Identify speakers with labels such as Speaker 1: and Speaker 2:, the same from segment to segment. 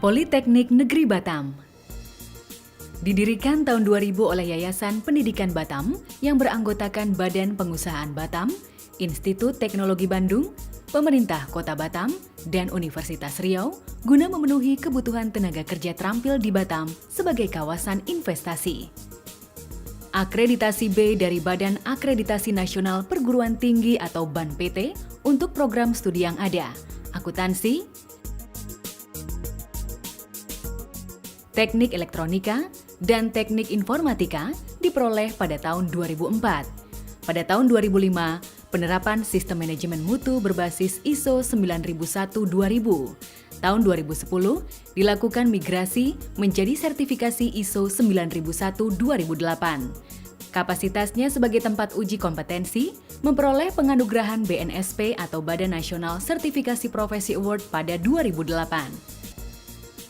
Speaker 1: Politeknik Negeri Batam didirikan tahun 2000 oleh Yayasan Pendidikan Batam yang beranggotakan Badan Pengusahaan Batam, Institut Teknologi Bandung, Pemerintah Kota Batam, dan Universitas Riau guna memenuhi kebutuhan tenaga kerja terampil di Batam sebagai kawasan investasi. Akreditasi B dari Badan Akreditasi Nasional Perguruan Tinggi atau BAN-PT untuk program studi yang ada, akuntansi, teknik elektronika, dan teknik informatika diperoleh pada tahun 2004. Pada tahun 2005, penerapan sistem manajemen mutu berbasis ISO 9001-2000. Tahun 2010, dilakukan migrasi menjadi sertifikasi ISO 9001-2008. Kapasitasnya sebagai tempat uji kompetensi, memperoleh penganugerahan BNSP atau Badan Nasional Sertifikasi Profesi Award pada 2008.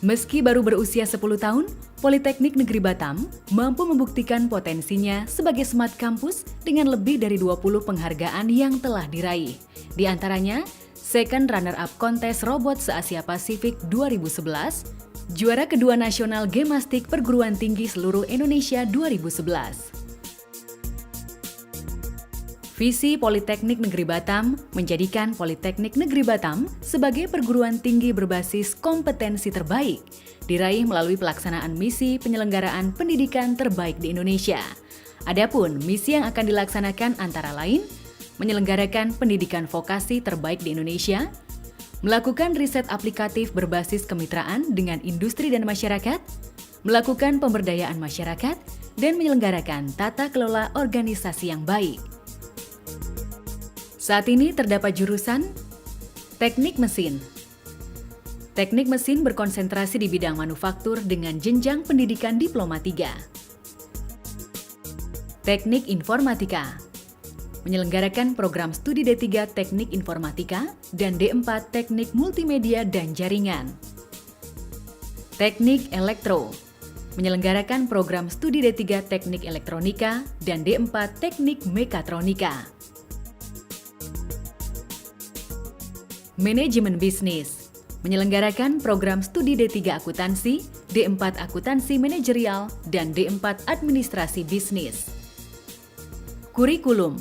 Speaker 1: Meski baru berusia 10 tahun, Politeknik Negeri Batam mampu membuktikan potensinya sebagai smart campus dengan lebih dari 20 penghargaan yang telah diraih. Di antaranya, Second Runner-Up Kontes Robot se-Asia Pasifik 2011, juara kedua Nasional Gemastik Perguruan Tinggi Seluruh Indonesia 2011. Visi Politeknik Negeri Batam menjadikan Politeknik Negeri Batam sebagai perguruan tinggi berbasis kompetensi terbaik, diraih melalui pelaksanaan misi penyelenggaraan pendidikan terbaik di Indonesia. Adapun misi yang akan dilaksanakan antara lain, menyelenggarakan pendidikan vokasi terbaik di Indonesia, melakukan riset aplikatif berbasis kemitraan dengan industri dan masyarakat, melakukan pemberdayaan masyarakat, dan menyelenggarakan tata kelola organisasi yang baik. Saat ini terdapat jurusan Teknik Mesin. Teknik Mesin berkonsentrasi di bidang manufaktur dengan jenjang pendidikan Diploma 3. Teknik Informatika menyelenggarakan program studi D3 Teknik Informatika dan D4 Teknik Multimedia dan Jaringan. Teknik Elektro menyelenggarakan program studi D3 Teknik Elektronika dan D4 Teknik Mekatronika. Manajemen Bisnis menyelenggarakan program studi D3 Akuntansi, D4 Akuntansi Manajerial, dan D4 Administrasi Bisnis. Kurikulum.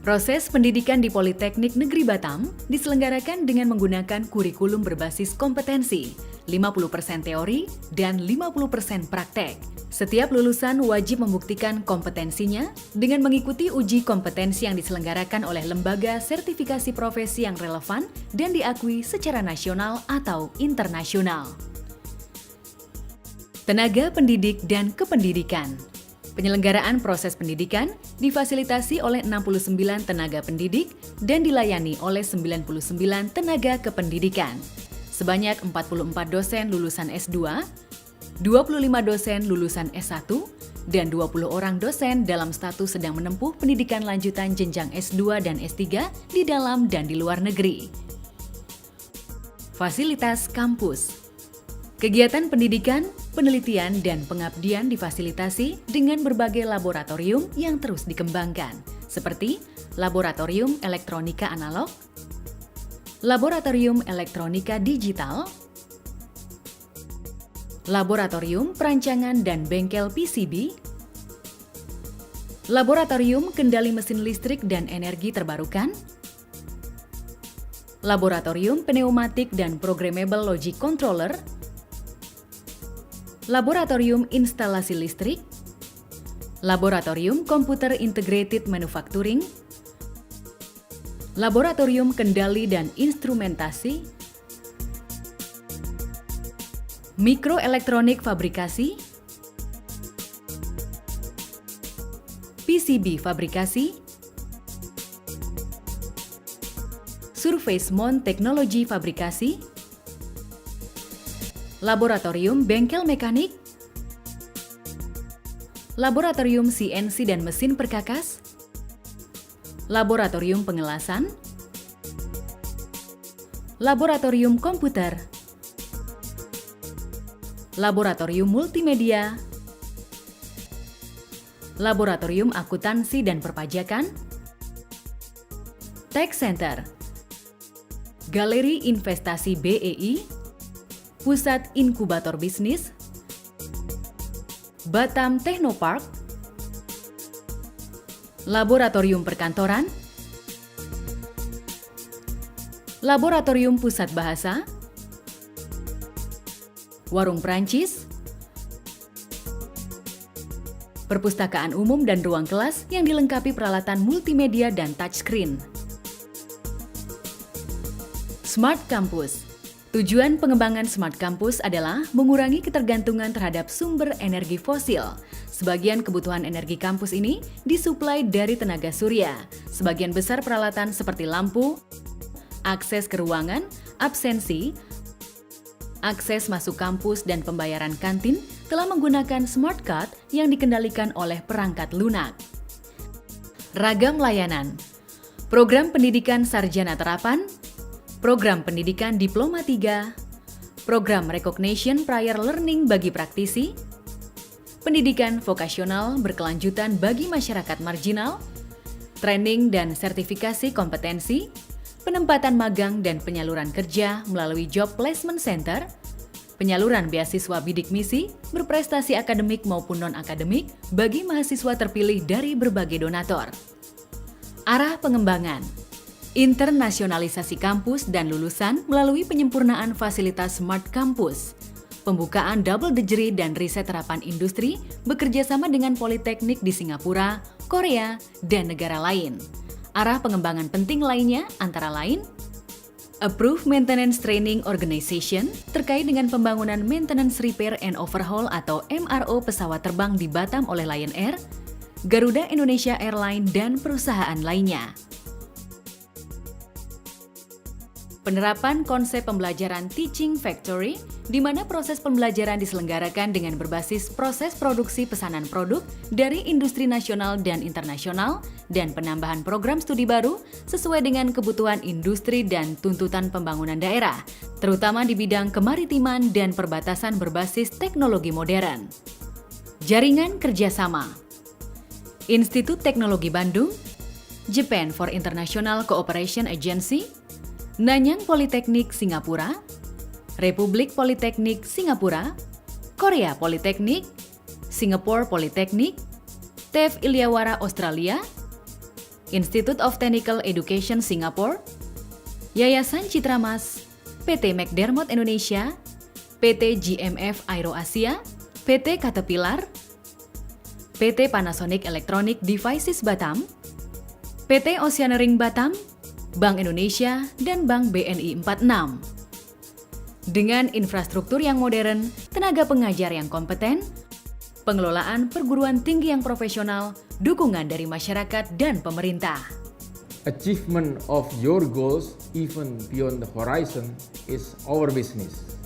Speaker 1: Proses pendidikan di Politeknik Negeri Batam diselenggarakan dengan menggunakan kurikulum berbasis kompetensi, 50% teori dan 50% praktek. Setiap lulusan wajib membuktikan kompetensinya dengan mengikuti uji kompetensi yang diselenggarakan oleh lembaga sertifikasi profesi yang relevan dan diakui secara nasional atau internasional. Tenaga pendidik dan kependidikan. Penyelenggaraan proses pendidikan difasilitasi oleh 69 tenaga pendidik dan dilayani oleh 99 tenaga kependidikan. Sebanyak 44 dosen lulusan S2, 25 dosen lulusan S1, dan 20 orang dosen dalam status sedang menempuh pendidikan lanjutan jenjang S2 dan S3 di dalam dan di luar negeri. Fasilitas kampus. Kegiatan pendidikan, penelitian, dan pengabdian difasilitasi dengan berbagai laboratorium yang terus dikembangkan, seperti Laboratorium Elektronika Analog, Laboratorium Elektronika Digital, Laboratorium Perancangan dan Bengkel PCB, Laboratorium Kendali Mesin Listrik dan Energi Terbarukan, Laboratorium Pneumatik dan Programmable Logic Controller, Laboratorium Instalasi Listrik, Laboratorium Komputer Integrated Manufacturing, Laboratorium Kendali dan Instrumentasi, Mikroelektronik Fabrikasi, PCB Fabrikasi, Surface Mount Teknologi Fabrikasi, Laboratorium Bengkel Mekanik, Laboratorium CNC dan Mesin Perkakas, Laboratorium Pengelasan, Laboratorium Komputer, Laboratorium Multimedia, Laboratorium Akuntansi dan Perpajakan, Tech Center, Galeri Investasi BEI, Pusat Inkubator Bisnis, Batam Technopark, Laboratorium Perkantoran, Laboratorium Pusat Bahasa, Warung Prancis, perpustakaan umum dan ruang kelas yang dilengkapi peralatan multimedia dan touchscreen. Smart Campus. Tujuan pengembangan Smart Campus adalah mengurangi ketergantungan terhadap sumber energi fosil. Sebagian kebutuhan energi kampus ini disuplai dari tenaga surya. Sebagian besar peralatan seperti lampu, akses ke ruangan, absensi, akses masuk kampus dan pembayaran kantin telah menggunakan smart card yang dikendalikan oleh perangkat lunak. Ragam layanan. Program pendidikan sarjana terapan, program pendidikan diploma 3, program recognition prior learning bagi praktisi, pendidikan vokasional berkelanjutan bagi masyarakat marginal, training dan sertifikasi kompetensi, penempatan magang dan penyaluran kerja melalui Job Placement Center, penyaluran beasiswa bidik misi, berprestasi akademik maupun non-akademik bagi mahasiswa terpilih dari berbagai donatur. Arah pengembangan. Internasionalisasi kampus dan lulusan melalui penyempurnaan fasilitas Smart Campus. Pembukaan double degree dan riset terapan industri bekerjasama dengan Politeknik di Singapura, Korea, dan negara lain. Arah pengembangan penting lainnya antara lain Approved Maintenance Training Organization terkait dengan pembangunan Maintenance Repair and Overhaul atau MRO pesawat terbang di Batam oleh Lion Air, Garuda Indonesia Airlines, dan perusahaan lainnya. Penerapan konsep pembelajaran Teaching Factory, di mana proses pembelajaran diselenggarakan dengan berbasis proses produksi pesanan produk dari industri nasional dan internasional, dan penambahan program studi baru sesuai dengan kebutuhan industri dan tuntutan pembangunan daerah, terutama di bidang kemaritiman dan perbatasan berbasis teknologi modern. Jaringan kerjasama. Institut Teknologi Bandung, Japan for International Cooperation Agency, Nanyang Politeknik Singapura, Republik Politeknik Singapura, Korea Politeknik, Singapore Politeknik, TEF Ilyawara Australia, Institute of Technical Education Singapore, Yayasan Citra Mas, PT McDermott Indonesia, PT GMF Aero Asia, PT Caterpillar, PT Panasonic Electronic Devices Batam, PT Oceanering Batam, Bank Indonesia, dan Bank BNI 46. Dengan infrastruktur yang modern, tenaga pengajar yang kompeten, pengelolaan perguruan tinggi yang profesional, dukungan dari masyarakat dan pemerintah.
Speaker 2: Achievement of your goals even beyond the horizon is our business.